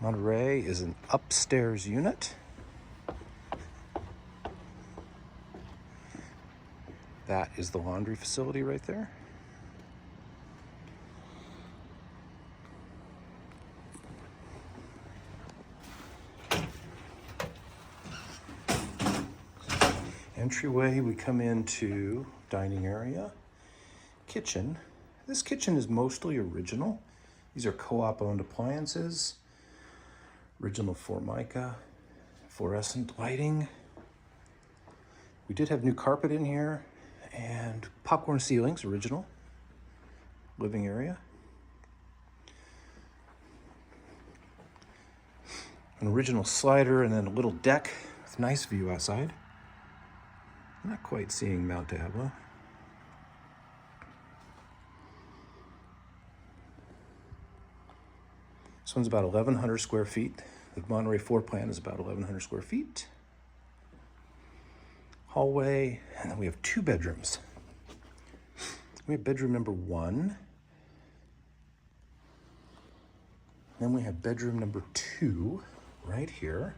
Monterey is an upstairs unit. That is the laundry facility right there. Entryway, we come into dining area, kitchen. This kitchen is mostly original. These are co-op owned appliances, original Formica, fluorescent lighting. We did have new carpet in here and popcorn ceilings, original. Living area. An original slider and then a little deck with nice view outside. Not quite seeing Mount Diablo. This one's about 1,100 square feet. The Monterey floor plan is about 1,100 square feet. Hallway, and then we have 2 bedrooms. We have bedroom number 1. Then we have bedroom number 2 right here.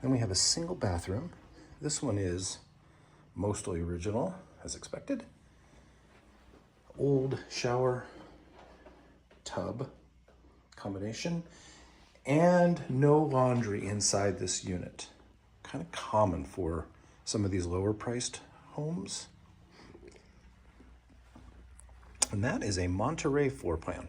Then we have a single bathroom. This one is mostly original, as expected. Old shower tub combination, and no laundry inside this unit. Kind of common for some of these lower priced homes. And that is a Monterey floor plan.